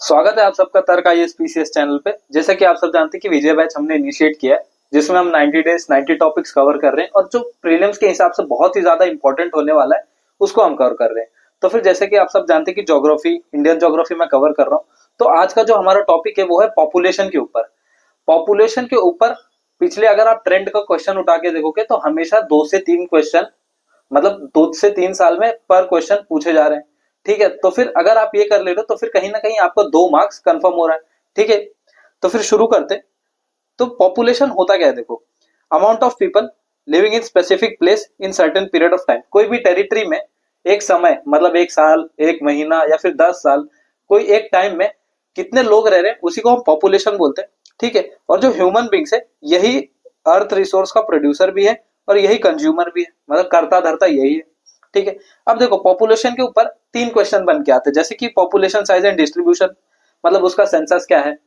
स्वागत है आप सबका तर्क आईएएस चैनल पे। जैसा कि आप सब जानते हैं कि विजय बैच हमने इनिशिएट किया है, जिसमें हम 90 डेज 90 टॉपिक्स कवर कर रहे हैं और जो प्रीलिम्स के हिसाब से बहुत ही ज्यादा इंपॉर्टेंट होने वाला है उसको हम कवर कर रहे हैं। तो फिर जैसे कि आप सब जानते हैं कि ज्योग्राफी, इंडियन ज्योग्राफी में कवर कर रहा हूँ। तो आज का जो हमारा टॉपिक है वो है पॉपुलेशन के ऊपर। पॉपुलेशन के ऊपर पिछले अगर आप ट्रेंड का क्वेश्चन उठा के देखोगे तो हमेशा 2 से 3 क्वेश्चन, मतलब 2 से 3 साल में पर क्वेश्चन पूछे जा रहे हैं। ठीक है, तो फिर अगर आप ये कर ले रहे हो तो फिर कहीं ना कहीं आपका 2 मार्क्स कंफर्म हो रहा है। ठीक है, तो फिर शुरू करते। तो पॉपुलेशन होता क्या है, देखो, amount of people living in specific place in certain period of time. कोई भी टेरिटरी में एक समय, मतलब 1 साल, 1 महीना या फिर 10 साल, कोई एक टाइम में कितने लोग रह रहे हैं उसी को हम पॉपुलेशन बोलते हैं। ठीक है, और जो ह्यूमन बींग्स है यही अर्थ रिसोर्स का प्रोड्यूसर भी है और यही कंज्यूमर भी है, मतलब करता धरता यही है। ठीक है, अब देखो पॉपुलेशन के ऊपर 3 क्वेश्चन बन के आते हैं, जैसे कि पॉपुलेशन साइज एंड डिस्ट्रीब्यूशन, मतलब उसका सेंसस क्या है,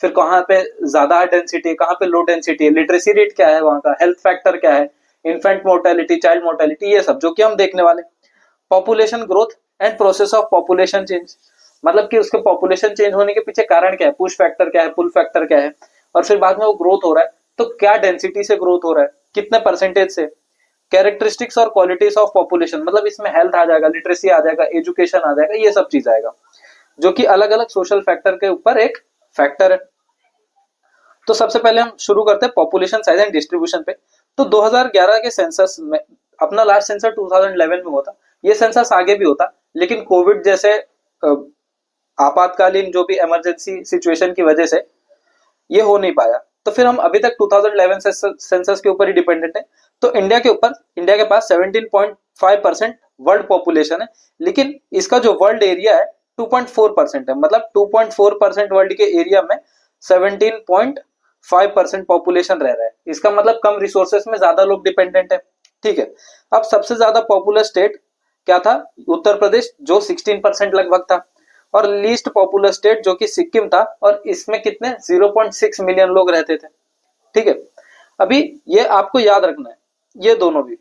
फिर कहाँ पे ज्यादा डेंसिटी है, कहाँ पे लो डेंसिटी है, लिटरेसी रेट क्या है वहां का, हेल्थ फैक्टर क्या है, इन्फेंट मोर्टेलिटी, चाइल्ड मोर्टेलिटी, ये सब जो कि हम देखने वाले। Population growth and process of population change, मतलब कि उसके पॉपुलेशन चेंज होने के पीछे कारण क्या है, पुश फैक्टर क्या है, पुल फैक्टर क्या है, और फिर बाद में वो ग्रोथ हो रहा है तो क्या डेंसिटी से ग्रोथ हो रहा है, कितने परसेंटेज से। कैरेक्टरिस्टिक्स और क्वालिटीज ऑफ पॉपुलेशन, मतलब इसमें हेल्थ आ जाएगा, लिटरेसी आ जाएगा, एजुकेशन आ जाएगा, ये सब चीज आएगा जो कि अलग अलग सोशल फैक्टर के ऊपर एक फैक्टर है। तो सबसे पहले हम शुरू करते हैं पॉपुलेशन साइज एंड डिस्ट्रीब्यूशन पे। तो 2011 के सेंसस में, अपना लास्ट सेंसस 2011 में होता, ये सेंसस आगे भी होता, लेकिन कोविड जैसे आपातकालीन जो भी इमरजेंसी सिचुएशन की वजह से ये हो नहीं पाया। तो फिर हम अभी तक 2011 सेंसस के ऊपर ही डिपेंडेंट है। तो इंडिया के पास 17.5% वर्ल्ड पॉपुलेशन है, लेकिन इसका जो वर्ल्ड एरिया है 2.4% है, मतलब 2.4% वर्ल्ड के एरिया में 17.5% पॉपुलेशन रह रहा है। इसका मतलब कम रिसोर्सेस में ज्यादा लोग डिपेंडेंट है। ठीक है, अब सबसे ज्यादा पॉपुलर स्टेट क्या था, उत्तर प्रदेश, जो 16% लगभग था, और लीस्ट पॉपुलर स्टेट जो कि सिक्किम था, और इसमें कितने 0.6 मिलियन लोग रहते थे। ठीक है, अभी ये आपको याद रखना है, ये दोनों भी।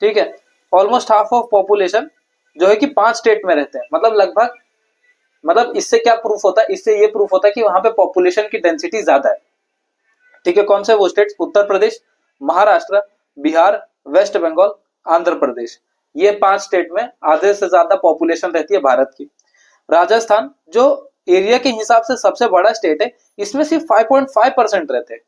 ठीक है, ऑलमोस्ट हाफ ऑफ पॉपुलेशन जो है कि 5 स्टेट में रहते हैं, मतलब लगभग, मतलब इससे क्या प्रूफ होता है, इससे ये प्रूफ होता है कि वहां पे पॉपुलेशन की डेंसिटी ज्यादा है। ठीक है, कौन से वो स्टेट, उत्तर प्रदेश, महाराष्ट्र, बिहार, वेस्ट बंगाल, आंध्र प्रदेश, ये 5 स्टेट में आधे से ज्यादा पॉपुलेशन रहती है भारत की। राजस्थान जो एरिया के हिसाब से सबसे बड़ा स्टेट है, इसमें सिर्फ 5.5% रहते हैं।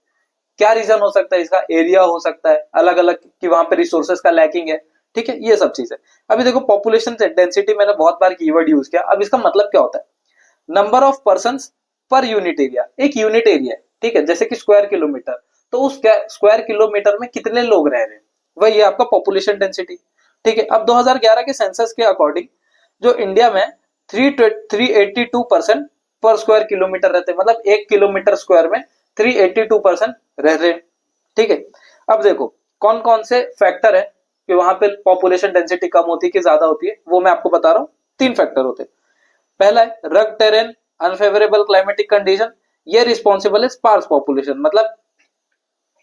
क्या रीजन हो सकता है इसका, एरिया हो सकता है अलग अलग कि वहां पे रिसोर्सेज का लैकिंग है। ठीक है, ये सब चीज है। अभी देखो पॉपुलेशन डेंसिटी मैंने बहुत बार कीवर्ड यूज किया, अब इसका मतलब क्या होता है, number of person per unit area. एक यूनिट एरिया है, ठीक है, जैसे कि स्क्वायर किलोमीटर, तो उस स्क्वायर किलोमीटर में कितने लोग रह रहे हैं, वही है आपका पॉपुलेशन डेंसिटी। ठीक है, अब 2011 के सेंसस के अकॉर्डिंग जो इंडिया में 382% पर स्क्वायर किलोमीटर रहते हैं, मतलब 1 किलोमीटर स्क्वायर में 382% रह रहे हैं। ठीक है, अब देखो कौन कौन से फैक्टर है कि वहां पे पॉपुलेशन डेंसिटी कम होती है कि ज्यादा होती है, वो मैं आपको बता रहा हूँ। 3 फैक्टर होते हैं। पहला है रग टेरेन, अनफेवरेबल क्लाइमेटिक कंडीशन, ये रिस्पॉन्सिबल है स्पार्स पॉपुलेशन, मतलब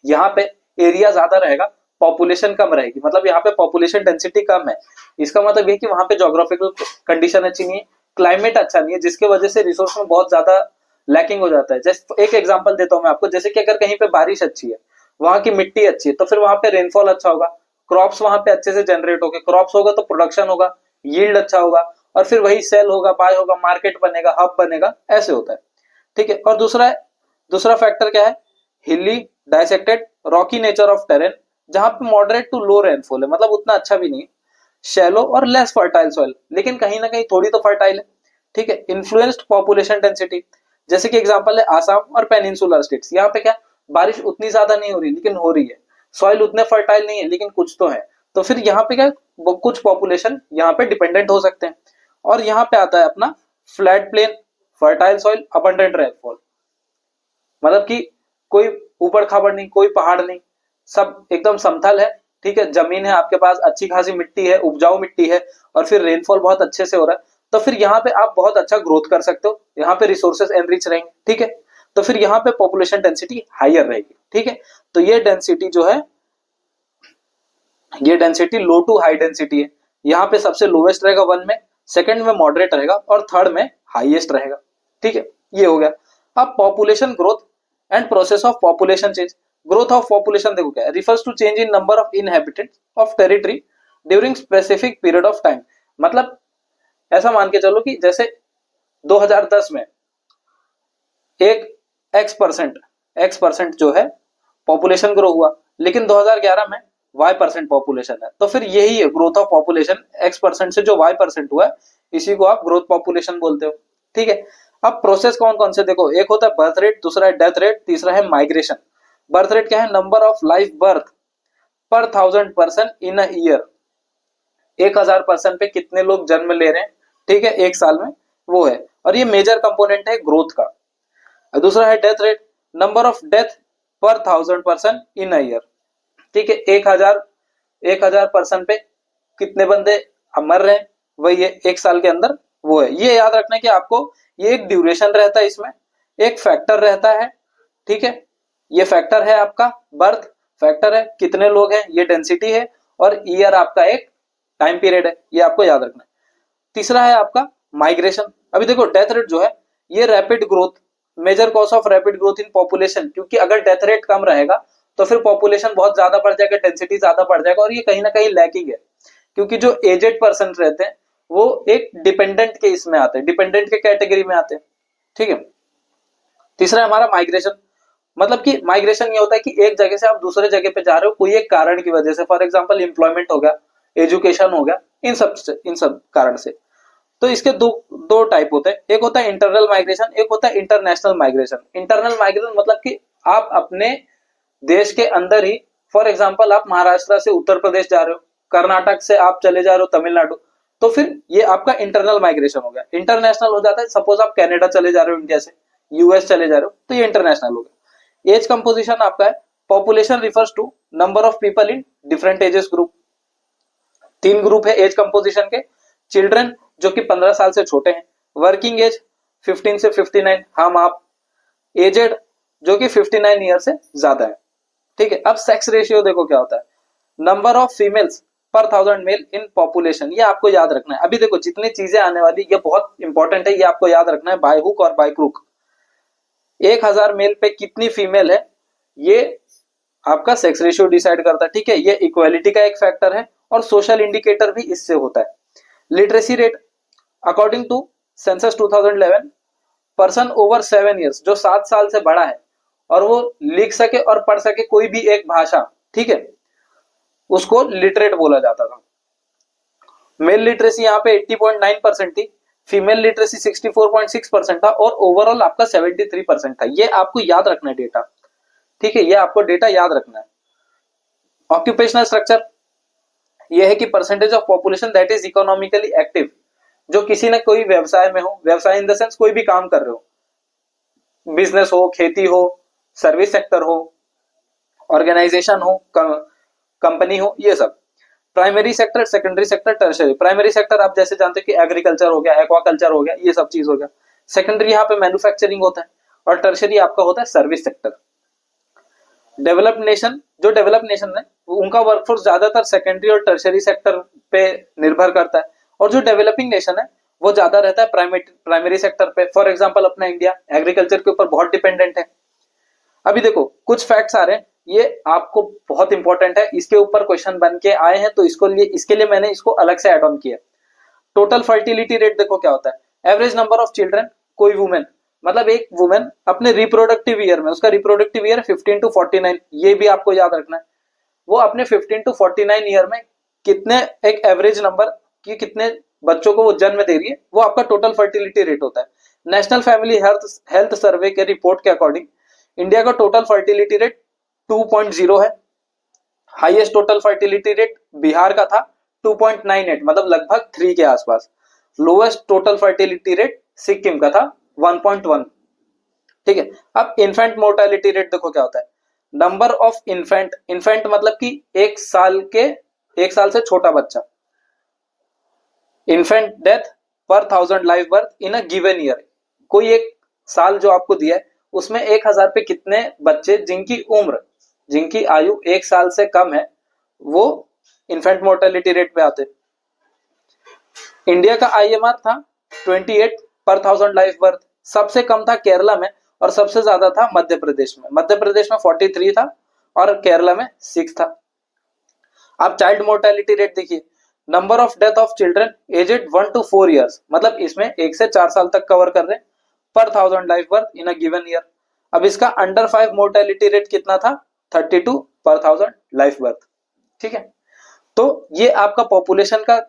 यहाँ पे एरिया ज्यादा रहेगा, पॉपुलेशन कम रहेगी, मतलब यहाँ पे पॉपुलेशन डेंसिटी कम है। इसका मतलब ये कि वहां पे जोग्राफिकल कंडीशन अच्छी नहीं है, क्लाइमेट अच्छा नहीं है, जिसके वजह से रिसोर्स में बहुत ज्यादा लैकिंग हो जाता है। जैसे एक एग्जांपल देता हूँ मैं आपको, जैसे कि अगर कहीं पे बारिश अच्छी है, वहां की मिट्टी अच्छी है, तो फिर वहां पे रेनफॉल अच्छा होगा, क्रॉप्स वहां पे अच्छे से जनरेट होगा, क्रॉप्स होगा तो प्रोडक्शन होगा, यील्ड अच्छा होगा, और फिर वही सेल होगा, बाय होगा, मार्केट बनेगा, हब बनेगा, ऐसे होता है। ठीक है, और दूसरा फैक्टर क्या है, हिली, dissected, Rocky nature of terrain, जहां पे मॉडरेट टू लो रेनफॉल है, मतलब उतना अच्छा भी नहीं, शैलो और लेस फर्टाइल सॉइल, लेकिन कहीं ना कहीं थोड़ी तो फर्टाइल है। ठीक है, इन्फ्लुएंस्ड पॉपुलेशन डेंसिटी, जैसे कि एग्जांपल है आसाम और पेनिनसुलर स्टेट्स, यहाँ पे क्या बारिश उतनी ज्यादा नहीं हो रही लेकिन हो रही है, सॉइल उतने फर्टाइल नहीं है लेकिन कुछ तो है, तो फिर यहाँ पे क्या कुछ पॉपुलेशन यहाँ पे डिपेंडेंट हो सकते हैं। और यहाँ पे आता है अपना flat plain, fertile soil, abundant rainfall, मतलब कि कोई ऊबड़ खाबड़ नहीं, कोई पहाड़ नहीं, सब एकदम समतल है। ठीक है, जमीन है आपके पास, अच्छी खासी मिट्टी है, उपजाऊ मिट्टी है, और फिर रेनफॉल बहुत अच्छे से हो रहा है, तो फिर यहाँ पे आप बहुत अच्छा ग्रोथ कर सकते हो, यहाँ पे रिसोर्सेज एनरिच रहेंगे। ठीक है, तो फिर यहाँ पे पॉपुलेशन डेंसिटी हायर रहेगी। ठीक है, तो ये डेंसिटी जो है, ये density low to high density है। यहाँ पे सबसे लोवेस्ट रहेगा 1 में, सेकंड में मॉडरेट रहेगा, और थर्ड में हाईएस्ट रहेगा। ठीक है, ये हो गया। अब population growth and process of population change. Growth of population देखो क्या है, refers to change in number of inhabitants of territory during specific period of time. मतलब ऐसा मान के चलो कि जैसे 2010 में एक x% जो है पॉपुलेशन ग्रो हुआ, लेकिन 2011 में y% पॉपुलेशन है, तो फिर यही है ग्रोथ ऑफ पॉपुलेशन, x% से जो y% हुआ है इसी को आप ग्रोथ पॉपुलेशन बोलते हो। ठीक है, अब प्रोसेस कौन कौन से देखो, एक होता है बर्थ रेट, दूसरा है डेथ रेट, तीसरा है माइग्रेशन। बर्थ रेट क्या है, नंबर ऑफ लाइफ बर्थ पर 1000 person in a year, 1000 person पे कितने लोग जन्म ले रहे हैं, ठीक है, एक साल में, वो है, और ये मेजर कंपोनेंट है ग्रोथ का। दूसरा है death rate, number of death पर 1000 पर्सन इन अ ईयर, ठीक है, 1000 पर्सन पे कितने बंदे मर रहे हैं, वही है एक साल के अंदर, वो है। ये याद रखना है कि आपको ये एक ड्यूरेशन रहता है, इसमें एक फैक्टर रहता है, ठीक है, ये फैक्टर है आपका बर्थ, फैक्टर है कितने लोग हैं, ये डेंसिटी है, और ईयर आपका एक टाइम पीरियड है, ये आपको याद रखना है। तीसरा है आपका माइग्रेशन। अभी देखो डेथ रेट जो है ये rapid growth, major cause of rapid growth in population, क्योंकि अगर डेथ रेट कम रहेगा तो फिर पॉपुलेशन बहुत ज्यादा बढ़ जाएगा, डेंसिटी ज्यादा बढ़ जाएगा, और ये कहीं ना कहीं लैकिंग है, क्योंकि जो एजेड पर्सन रहते हैं वो एक डिपेंडेंट के इसमें आते हैं, डिपेंडेंट के कैटेगरी में आते हैं, ठीक है। तीसरा है हमारा माइग्रेशन, मतलब कि माइग्रेशन ये होता है कि एक जगह से आप दूसरे जगह पे जा रहे हो कोई एक कारण की वजह से, फॉर एग्जांपल एम्प्लॉयमेंट हो गया, एजुकेशन हो गया, इन सब कारण से। तो इसके दो दो टाइप होते हैं, एक होता है इंटरनल माइग्रेशन, एक होता है इंटरनेशनल माइग्रेशन। इंटरनल माइग्रेशन मतलब कि आप अपने देश के अंदर ही, फॉर एग्जांपल आप महाराष्ट्र से उत्तर प्रदेश जा रहे हो, कर्नाटक से आप चले जा रहे हो तमिलनाडु, तो फिर ये आपका इंटरनल माइग्रेशन हो गया। इंटरनेशनल हो जाता है सपोज आप कनाडा चले जा रहे हो, इंडिया से यूएस चले जा रहे हो, तो ये इंटरनेशनल हो गया। एज कंपोजिशन आपका है, population refers to number of people in different ages group. 3 group है एज कंपोजिशन के, चिल्ड्रन जो कि 15 साल से छोटे हैं, वर्किंग एज 15 से 59 हम आप, एजेड जो कि 59 ईयर से ज्यादा है, ठीक है। अब सेक्स रेशियो देखो क्या होता है, नंबर ऑफ फीमेल्स पर 1000 मेल इन पॉपुलेशन, ये आपको याद रखना है। अभी देखो जितनी चीजें आने वाली ये बहुत इंपॉर्टेंट है, ये आपको याद रखना है बाय हुक और बाय क्रूक। 1000 मेल पे कितनी फीमेल है ये आपका सेक्स रेशियो डिसाइड करता है, ठीक है, ये इक्वालिटी का एक फैक्टर है, और सोशल इंडिकेटर भी इससे होता है। Literacy rate according to census 2011, person over 7 years जो 7 साल से बड़ा है और वो लिख सके और पढ़ सके कोई भी एक भाषा, ठीक है, उसको लिटरेट बोला जाता था। मेल लिटरेसी यहाँ पे 80.9% थी, फीमेल लिटरेसी 64.6% था, और ओवरऑल आपका 73% था। ये आपको याद रखना है डेटा, ठीक है, ये आपको डेटा याद रखना है। ऑक्यूपेशनल स्ट्रक्चर ये है कि percentage of population that is economically active, जो किसी न कोई व्यवसाय में हो, व्यवसाय इन द सेंस कोई भी काम कर रहे हो, बिजनेस हो, खेती हो, सर्विस सेक्टर हो, ऑर्गेनाइजेशन हो, कंपनी हो, ये सब। Primary sector, secondary sector, tertiary. Primary sector आप जैसे जानते हो कि एग्रीकल्चर हो गया, एक्वाकल्चर हो गया, ये सब चीज हो गया। सेकेंडरी यहाँ पे मैन्युफैक्चरिंग होता है, और टर्शरी आपका होता है सर्विस सेक्टर। डेवलप्ड नेशन, जो डेवलप नेशन है उनका वर्कफोर्स ज्यादातर सेकेंडरी और टर्शरी सेक्टर पे निर्भर करता है, और जो डेवलपिंग नेशन है वो ज्यादा रहता है प्राइमरी सेक्टर पे। फॉर एग्जांपल अपना इंडिया एग्रीकल्चर के ऊपर बहुत डिपेंडेंट है। अभी देखो कुछ फैक्ट्स आ रहे हैं, ये आपको बहुत इंपॉर्टेंट है, इसके ऊपर क्वेश्चन बन के आए हैं, तो इसके लिए मैंने इसको अलग से ऐड ऑन किया। टोटल फर्टिलिटी रेट देखो क्या होता है, एवरेज नंबर ऑफ चिल्ड्रन, कोई वुमेन, मतलब एक वुमेन अपने रिप्रोडक्टिव ईयर में, उसका रिप्रोडक्टिव ईयर 15 to 49, ये भी आपको याद रखना है। वो अपने 15 to 49 ईयर में कितने, एक एवरेज नंबर की कितने बच्चों को वो जन्म दे रही है, वो आपका टोटल फर्टिलिटी रेट होता है। नेशनल फैमिली हेल्थ सर्वे के रिपोर्ट के अकॉर्डिंग इंडिया का टोटल फर्टिलिटी रेट 2.0 है। Highest total fertility rate Bihar का था 2.98, मतलब लगभग 3 के आसपास। Lowest total fertility rate Sikkim का था 1.1, ठीक है। अब इन्फेंट मोर्टेलिटी रेट देखो क्या होता है, नंबर ऑफ इन्फेंट मतलब कि एक साल से छोटा बच्चा, इन्फेंट डेथ पर 1000 live birth in a given year. कोई एक साल जो आपको दिया है उसमें 1000 पे कितने बच्चे जिनकी आयु 1 साल से कम है, वो इन्फेंट मोर्टेलिटी रेट पे आते। इंडिया का आईएमआर था 28 पर 1000 लाइव बर्थ, सबसे कम था केरला में और सबसे ज्यादा था मध्य प्रदेश में। मध्य प्रदेश में 43 था और केरला में 6 था। आप चाइल्ड मोर्टेलिटी रेट देखिए, number of death of children aged 1 to 4 years, मतलब इसमें 1 से 4 साल तक कवर कर रहे हैं, पर 1000 life birth in a given year. अब इसका अंडर 5 मोर्टेलिटी रेट कितना था, 32 पर 1000 लाइफ बर्थ। ठीक है, तो ये आपका पॉपुलेशन का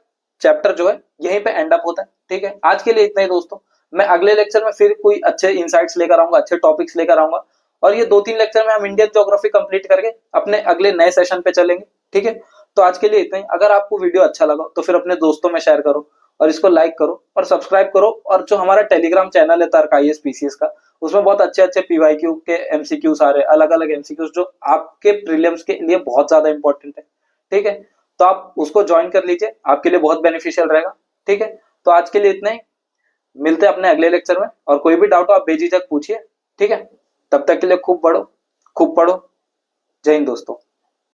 चैप्टर जो है यहीं पे एंड अप होता है। ठीक है, आज के लिए इतना ही दोस्तों। मैं अगले लेक्चर में फिर कोई अच्छे इंसाइट्स लेकर आऊंगा, अच्छे टॉपिक्स लेकर आऊंगा, और ये 2-3 लेक्चर में हम इंडियन ज्योग्राफी कंप्लीट करके अपने अगले नए सेशन पे चलेंगे। ठीक है, तो आज के लिए इतना ही। अगर आपको वीडियो अच्छा लगा तो फिर अपने दोस्तों में शेयर करो और इसको लाइक करो और सब्सक्राइब करो। और जो हमारा टेलीग्राम चैनल है तर्क आईएएस पीसीएस का, उसमें बहुत अच्छे अच्छे पीवाईक्यू के एमसीक्यूज आ रहे हैं, अलग अलग एमसीक्यूज जो आपके प्रीलिम्स के लिए बहुत ज्यादा इंपॉर्टेंट है। ठीक है, तो आप उसको ज्वाइन कर लीजिए, आपके लिए बहुत बेनिफिशियल रहेगा। ठीक है, तो आज के लिए इतना ही, मिलते हैं अपने अगले लेक्चर में। और कोई भी डाउट हो आप बेझिझक पूछिए। ठीक है, तब तक के लिए खूब पढ़ो खूब पढ़ो। जय हिंद दोस्तों।